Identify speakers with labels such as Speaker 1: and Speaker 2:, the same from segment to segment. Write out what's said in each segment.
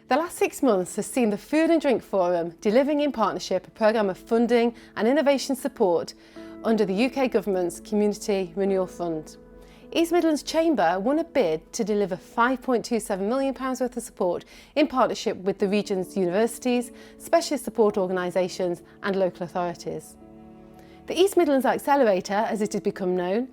Speaker 1: The last 6 months has seen the Food and Drink Forum delivering in partnership a programme of funding and innovation support under the UK Government's Community Renewal Fund. East Midlands Chamber won a bid to deliver £5.27 million worth of support in partnership with the region's universities, specialist support organisations and local authorities. The East Midlands Accelerator, as it has become known,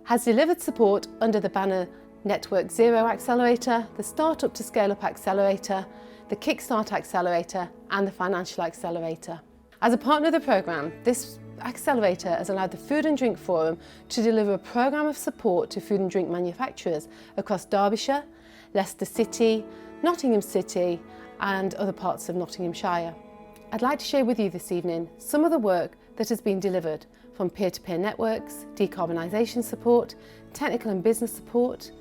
Speaker 1: has delivered support under the banner Network Zero Accelerator, the Startup to Scale Up Accelerator, the Kickstart Accelerator and the Financial Accelerator. As a partner of the programme, this accelerator has allowed the Food and Drink Forum to deliver a programme of support to food and drink manufacturers across Derbyshire, Leicester City, Nottingham City and other parts of Nottinghamshire. I'd like to share with you this evening some of the work that has been delivered from peer-to-peer networks, decarbonisation support, technical and business support,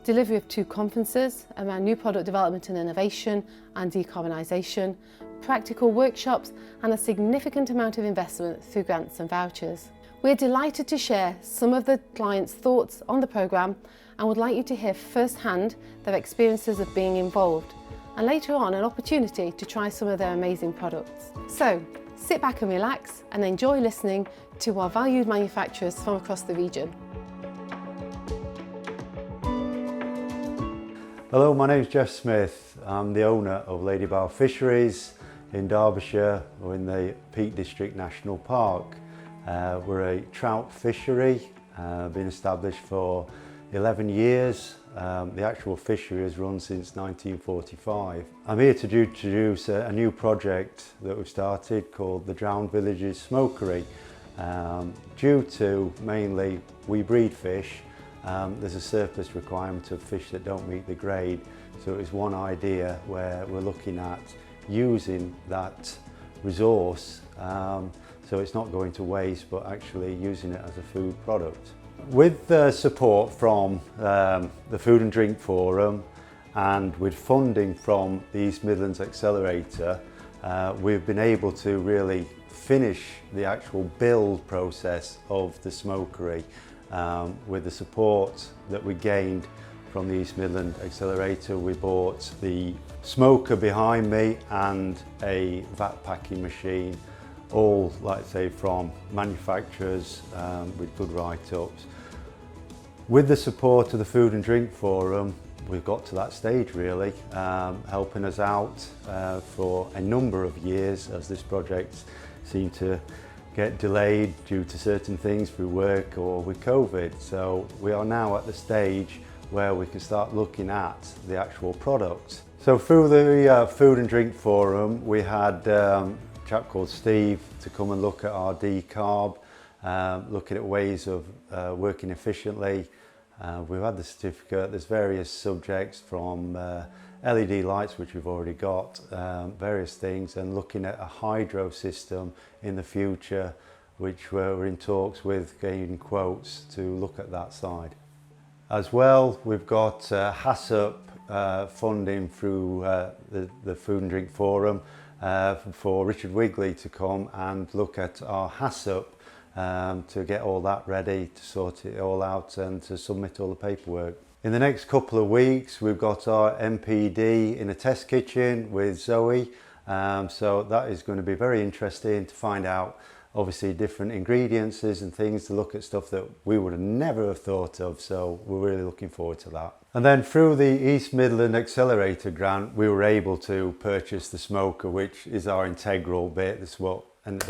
Speaker 1: delivery of 2 conferences around new product development and innovation and decarbonisation, practical workshops and a significant amount of investment through grants and vouchers. We're delighted to share some of the clients' thoughts on the programme and would like you to hear firsthand their experiences of being involved and later on an opportunity to try some of their amazing products. So sit back and relax and enjoy listening to our valued manufacturers from across the region.
Speaker 2: Hello, my name is Jeff Smith. I'm the owner of Lady Bower Fisheries in Derbyshire, or in the Peak District National Park. We're a trout fishery, been established for 11 years. The actual fishery has run since 1945. I'm here to introduce a new project that we've started called the Drowned Villages Smokery. Due to mainly we breed fish, there's a surplus requirement of fish that don't meet the grade. So it was one idea where we're looking at using that resource so it's not going to waste but actually using it as a food product. With the support from the Food and Drink Forum and with funding from the East Midlands Accelerator, we've been able to really finish the actual build process of the smokery with the support that we gained from the East Midlands Accelerator. We bought the smoker behind me and a vat packing machine, all, like I say, from manufacturers with good write-ups. With the support of the Food and Drink Forum, we've got to that stage really, helping us out for a number of years as this project seemed to get delayed due to certain things through work or with COVID. So we are now at the stage where we can start looking at the actual product. So through the Food and Drink Forum, we had a chap called Steve to come and look at our decarb, looking at ways of working efficiently. We've had the certificate. There's various subjects from LED lights, which we've already got, various things, and looking at a hydro system in the future, which we're in talks with getting quotes to look at that side. As well, we've got HACCP funding through the Food and Drink Forum for Richard Wigley to come and look at our HACCP to get all that ready, to sort it all out and to submit all the paperwork. In the next couple of weeks, we've got our MPD in a test kitchen with Zoe. So that is going to be very interesting to find out, obviously, different ingredients and things, to look at stuff that we would have never have thought of. So we're really looking forward to that. And then through the East Midlands Accelerator grant, we were able to purchase the smoker, which is our integral bit. That's what, and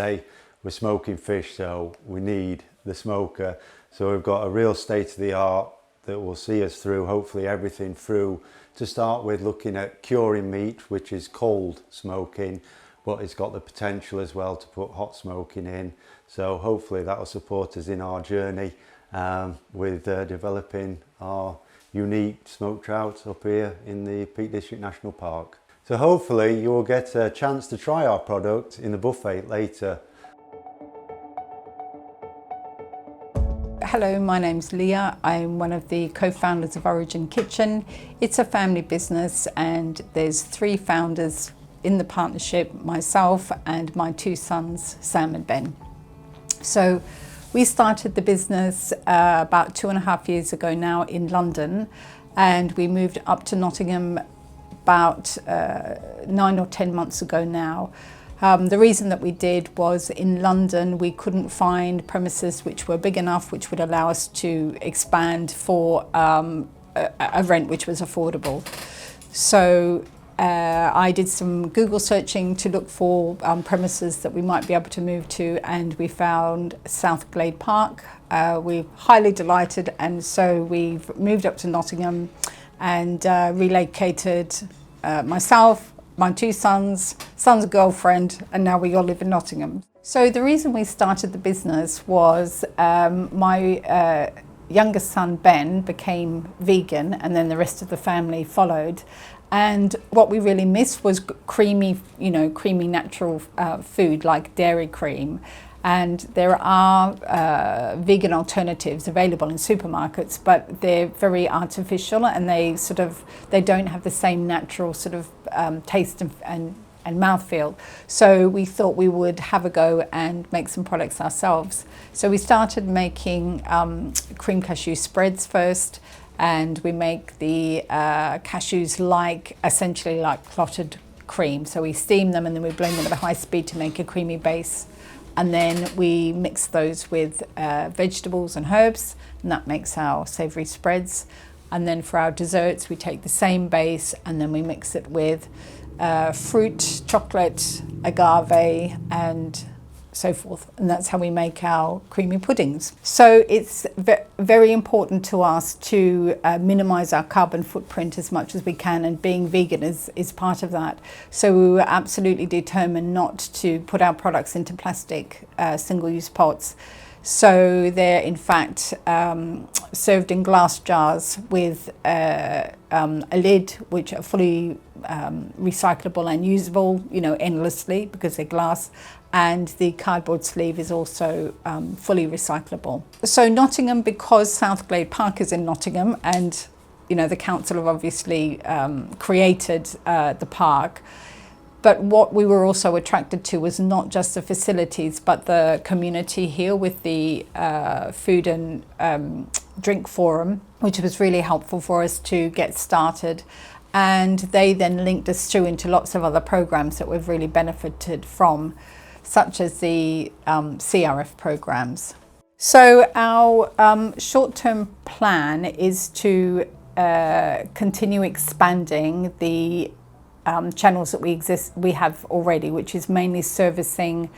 Speaker 2: we're smoking fish, so we need the smoker. So we've got a real state-of-the-art that will see us through, hopefully everything through, to start with looking at curing meat, which is cold smoking, but it's got the potential as well to put hot smoking in. So hopefully that will support us in our journey with developing our unique smoked trout up here in the Peak District National Park. So hopefully you will get a chance to try our product in the buffet later.
Speaker 3: Hello, my name's Leah. I'm one of the co-founders of Origin Kitchen. It's a family business and there's 3 founders in the partnership, myself and my 2 sons, Sam and Ben. So we started the business about 2.5 years ago now in London, and we moved up to Nottingham about 9 or 10 months ago now. The reason that we did was in London we couldn't find premises which were big enough which would allow us to expand for a rent which was affordable. So I did some Google searching to look for premises that we might be able to move to, and we found South Glade Park. We're highly delighted, and so we've moved up to Nottingham and relocated myself, my 2 son's girlfriend, and now we all live in Nottingham. So the reason we started the business was my youngest son Ben became vegan, and then the rest of the family followed. And what we really missed was creamy natural food like dairy cream. And there are vegan alternatives available in supermarkets, but they're very artificial, and they don't have the same natural sort of taste and mouthfeel. So we thought we would have a go and make some products ourselves. So we started making cream cashew spreads first, and we make the cashews essentially like clotted cream. So we steam them and then we blend them at a high speed to make a creamy base. And then we mix those with vegetables and herbs, and that makes our savoury spreads. And then for our desserts, we take the same base and then we mix it with fruit, chocolate, agave, and so forth. And that's how we make our creamy puddings. So it's very important to us to minimise our carbon footprint as much as we can, and being vegan is part of that. So we were absolutely determined not to put our products into plastic single-use pots. So they're in fact served in glass jars with a lid which are fully recyclable and usable, endlessly because they're glass, and the cardboard sleeve is also fully recyclable. So Nottingham, because South Glade Park is in Nottingham, and the council have obviously created the park. But what we were also attracted to was not just the facilities, but the community here with the food and drink forum, which was really helpful for us to get started. And they then linked us through into lots of other programs that we've really benefited from, such as the CRF programs. So our short-term plan is to continue expanding the channels that we have already, which is mainly servicing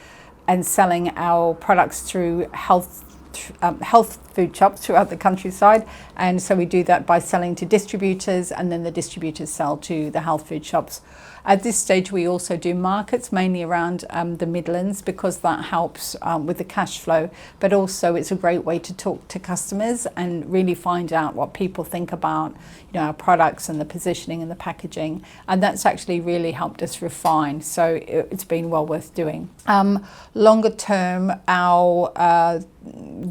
Speaker 3: and selling our products through health food shops throughout the countryside. And so we do that by selling to distributors, and then the distributors sell to the health food shops. At this stage, we also do markets, mainly around the Midlands, because that helps with the cash flow. But also it's a great way to talk to customers and really find out what people think about our products and the positioning and the packaging. And that's actually really helped us refine. So it's been well worth doing. Longer term, our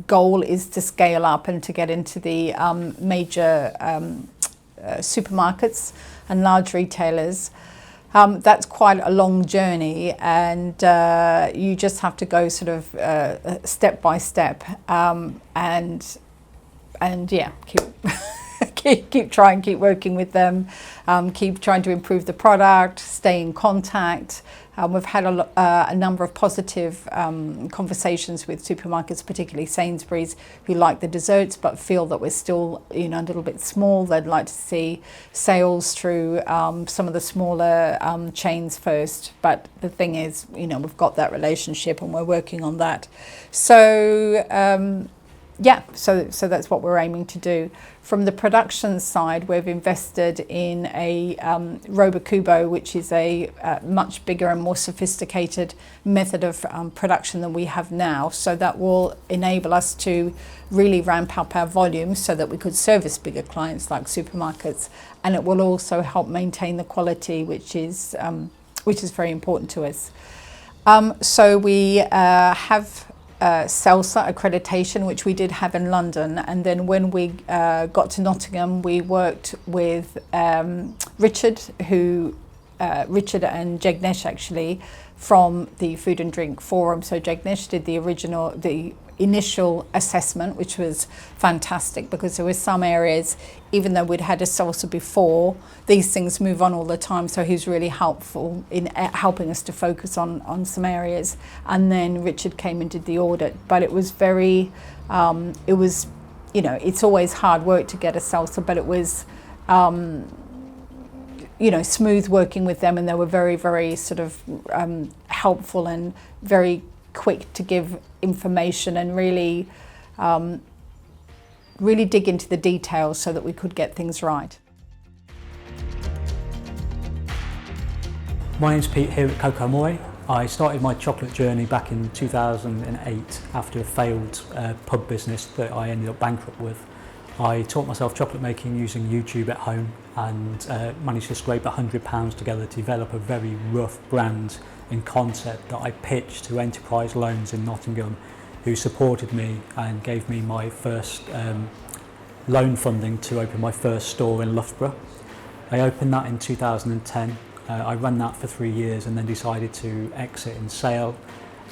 Speaker 3: goal is to scale up and to get into the major supermarkets and large retailers. That's quite a long journey, and you just have to go sort of step by step, and yeah, keep trying, keep working with them, keep trying to improve the product, stay in contact. We've had a number of positive conversations with supermarkets, particularly Sainsbury's, who like the desserts but feel that we're still a little bit small. They'd like to see sales through some of the smaller chains first. But the thing is, we've got that relationship and we're working on that. So yeah, so that's what we're aiming to do. From the production side, we've invested in a Robocubo, which is a much bigger and more sophisticated method of production than we have now. So that will enable us to really ramp up our volumes so that we could service bigger clients like supermarkets. And it will also help maintain the quality, which is very important to us. So we have CELSA accreditation, which we did have in London, and then when we got to Nottingham, we worked with Richard and Jagnesh actually from the Food and Drink Forum. So Jagnesh did the initial assessment, which was fantastic, because there were some areas, even though we'd had a salsa before, these things move on all the time, so he was really helpful in helping us to focus on some areas. And then Richard came and did the audit, but it was very, it was, you know, it's always hard work to get a salsa, but it was, you know, smooth working with them, and they were very, very sort of helpful and very quick to give information and really, really dig into the details so that we could get things right.
Speaker 4: My name's Pete here at Cocoa Amore. I started my chocolate journey back in 2008 after a failed pub business that I ended up bankrupt with. I taught myself chocolate making using YouTube at home and managed to scrape £100 together to develop a very rough brand and concept that I pitched to Enterprise Loans in Nottingham, who supported me and gave me my first loan funding to open my first store in Loughborough. I opened that in 2010. I ran that for 3 years and then decided to exit and sale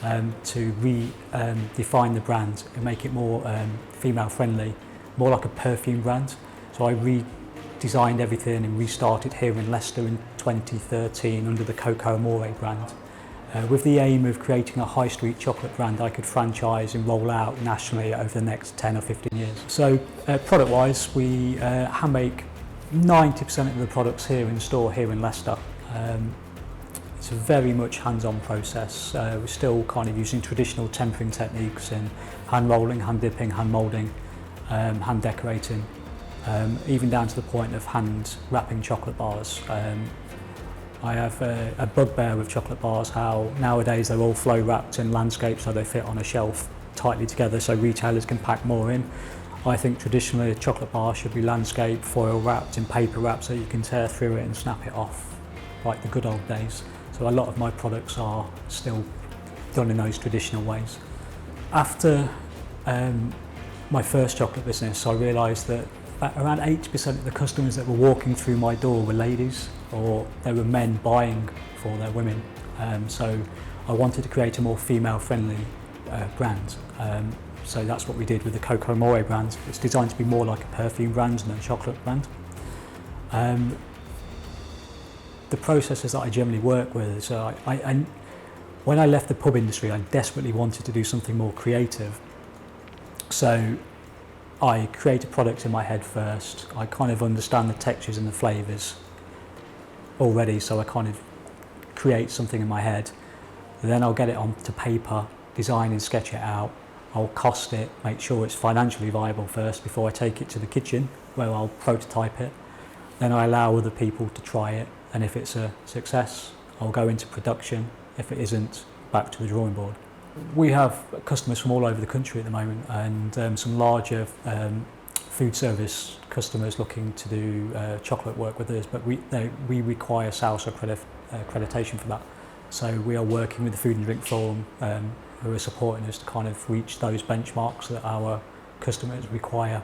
Speaker 4: to redefine the brand and make it more female friendly, more like a perfume brand. So I redesigned everything and restarted here in Leicester in 2013 under the Cocoa Amore brand, with the aim of creating a high street chocolate brand I could franchise and roll out nationally over the next 10 or 15 years. So product wise, we hand make 90% of the products here in store here in Leicester. It's a very much hands-on process. We're still kind of using traditional tempering techniques in hand rolling, hand dipping, hand moulding, hand decorating, even down to the point of hand wrapping chocolate bars. I have a bugbear with chocolate bars, how nowadays they're all flow wrapped in landscape so they fit on a shelf tightly together so retailers can pack more in. I think traditionally a chocolate bar should be landscape foil wrapped in paper wrap so you can tear through it and snap it off like the good old days. So a lot of my products are still done in those traditional ways. After my first chocolate business, I realised that around 80% of the customers that were walking through my door were ladies, or they were men buying for their women. So I wanted to create a more female-friendly brand. So that's what we did with the Cocoa Amore brand. It's designed to be more like a perfume brand than a chocolate brand. The processes that I generally work with, so when I left the pub industry, I desperately wanted to do something more creative. So I create a product in my head first. I kind of understand the textures and the flavours already, so I kind of create something in my head. Then I'll get it onto paper, design and sketch it out. I'll cost it, make sure it's financially viable first before I take it to the kitchen where I'll prototype it. Then I allow other people to try it, and if it's a success, I'll go into production. If it isn't, back to the drawing board. We have customers from all over the country at the moment, and some larger food service customers looking to do chocolate work with us, but we require SALSA accreditation for that. So we are working with the Food and Drink Forum, who are supporting us to kind of reach those benchmarks that our customers require.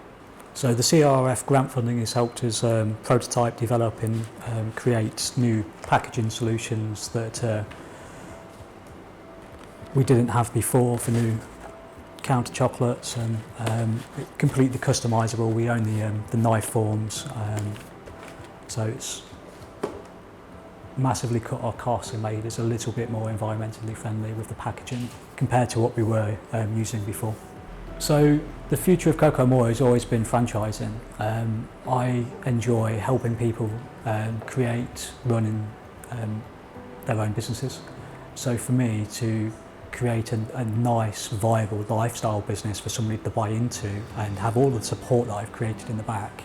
Speaker 4: So the CRF grant funding has helped us prototype, develop and create new packaging solutions that we didn't have before for new counter chocolates, and completely customisable. We own the knife forms, so it's massively cut our costs and made us a little bit more environmentally friendly with the packaging compared to what we were using before. So the future of Cocoa Amore has always been franchising. I enjoy helping people create, run their own businesses. So for me to create a nice, viable lifestyle business for somebody to buy into and have all the support that I've created in the back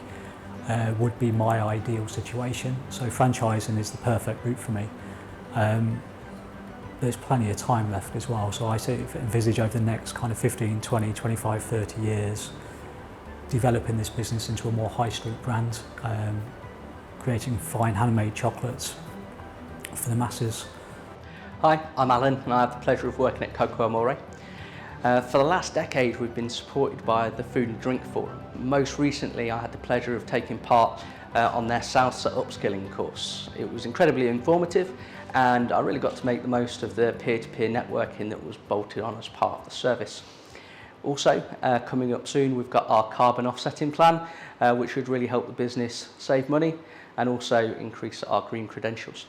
Speaker 4: would be my ideal situation. So franchising is the perfect route for me. There's plenty of time left as well, so I envisage over the next kind of 15, 20, 25, 30 years developing this business into a more high street brand, creating fine handmade chocolates for the masses.
Speaker 5: Hi, I'm Alan and I have the pleasure of working at Cocoa Amore. For the last decade we've been supported by the Food and Drink Forum. Most recently I had the pleasure of taking part on their salsa upskilling course. It was incredibly informative and I really got to make the most of the peer-to-peer networking that was bolted on as part of the service. Also, coming up soon, we've got our carbon offsetting plan, which would really help the business save money and also increase our green credentials.